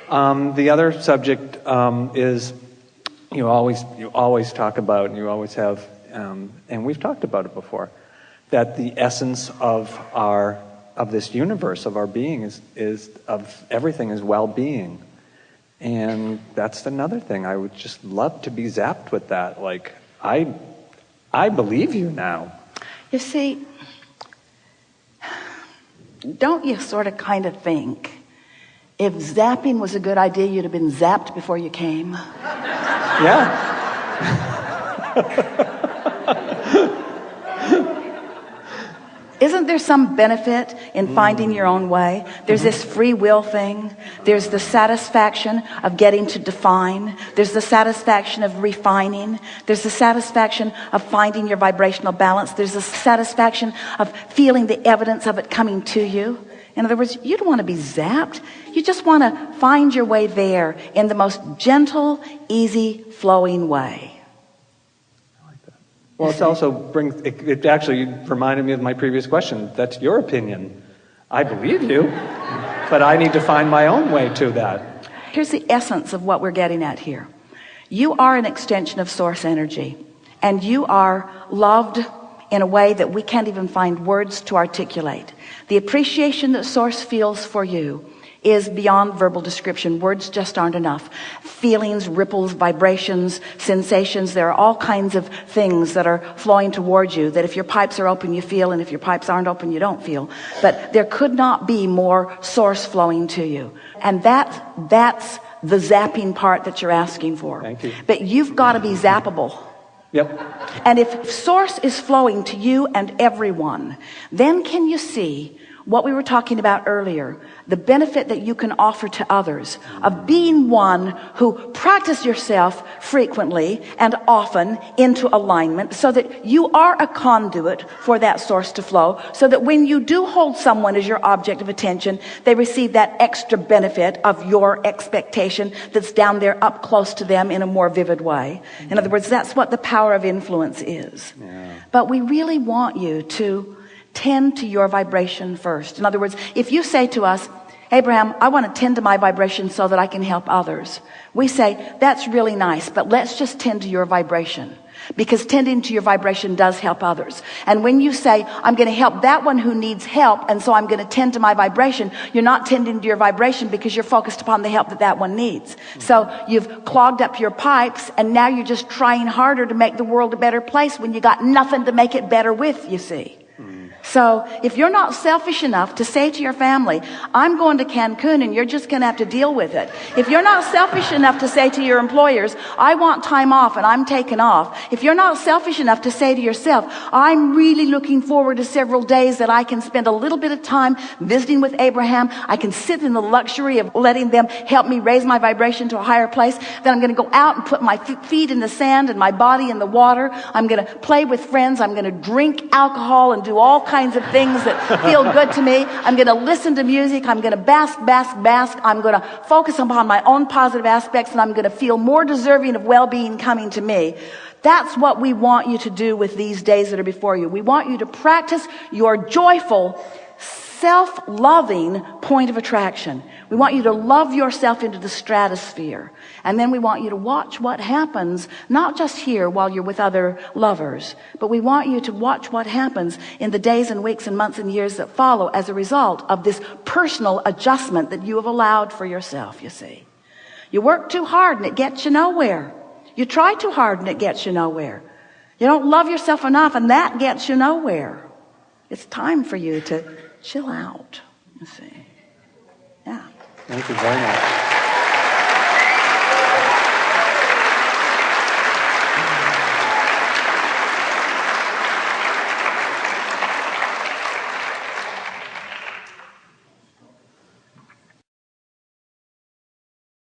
The other subject is you always talk about, and you always have, and we've talked about it before, that the essence of this universe, of our being, is of everything is well-being. And that's another thing. I would just love to be zapped with that. Like, I believe you now. You see, don't you sort of kind of think if zapping was a good idea, you'd have been zapped before you came? Yeah. Isn't there some benefit in finding your own way? There's this free will thing. There's the satisfaction of getting to define. There's the satisfaction of refining. There's the satisfaction of finding your vibrational balance. There's the satisfaction of feeling the evidence of it coming to you. In other words, you don't want to be zapped. You just want to find your way there in the most gentle, easy, flowing way. Well, it also brings, it actually reminded me of my previous question. That's your opinion. I believe you, but I need to find my own way to that. Here's the essence of what we're getting at here. You are an extension of source energy, and you are loved in a way that we can't even find words to articulate. The appreciation that source feels for you is beyond verbal description. Words just aren't enough. Feelings, ripples, vibrations, sensations, there are all kinds of things that are flowing towards you that if your pipes are open, you feel, and if your pipes aren't open, you don't feel. But there could not be more source flowing to you. And that's the zapping part that you're asking for. Thank you. But you've got to be zappable. Yep. And if source is flowing to you and everyone, then can you see what we were talking about earlier, the benefit that you can offer to others of being one who practice yourself frequently and often into alignment so that you are a conduit for that source to flow, so that when you do hold someone as your object of attention, they receive that extra benefit of your expectation that's down there up close to them in a more vivid way. In other words, that's what the power of influence is. Yeah. But we really want you to tend to your vibration first. In other words, if you say to us, Abraham, I want to tend to my vibration so that I can help others. We say, that's really nice, but let's just tend to your vibration. Because tending to your vibration does help others. And when you say, I'm going to help that one who needs help, and so I'm going to tend to my vibration, you're not tending to your vibration because you're focused upon the help that one needs. So you've clogged up your pipes, and now you're just trying harder to make the world a better place when you got nothing to make it better with, you see. So if you're not selfish enough to say to your family, I'm going to Cancun and you're just going to have to deal with it. If you're not selfish enough to say to your employers, I want time off and I'm taking off. If you're not selfish enough to say to yourself, I'm really looking forward to several days that I can spend a little bit of time visiting with Abraham. I can sit in the luxury of letting them help me raise my vibration to a higher place. Then I'm going to go out and put my feet in the sand and my body in the water. I'm going to play with friends. I'm going to drink alcohol and do all kinds of things that feel good to me. I'm going to listen to music. I'm going to bask. I'm going to focus upon my own positive aspects, and I'm going to feel more deserving of well-being coming to me. That's what we want you to do with these days that are before you. We want you to practice your joyful, self-loving point of attraction. We want you to love yourself into the stratosphere. And then we want you to watch what happens, not just here while you're with other lovers, but we want you to watch what happens in the days and weeks and months and years that follow as a result of this personal adjustment that you have allowed for yourself, you see. You work too hard and it gets you nowhere. You try too hard and it gets you nowhere. You don't love yourself enough and that gets you nowhere. It's time for you to chill out, you see. Yeah. Thank you very much.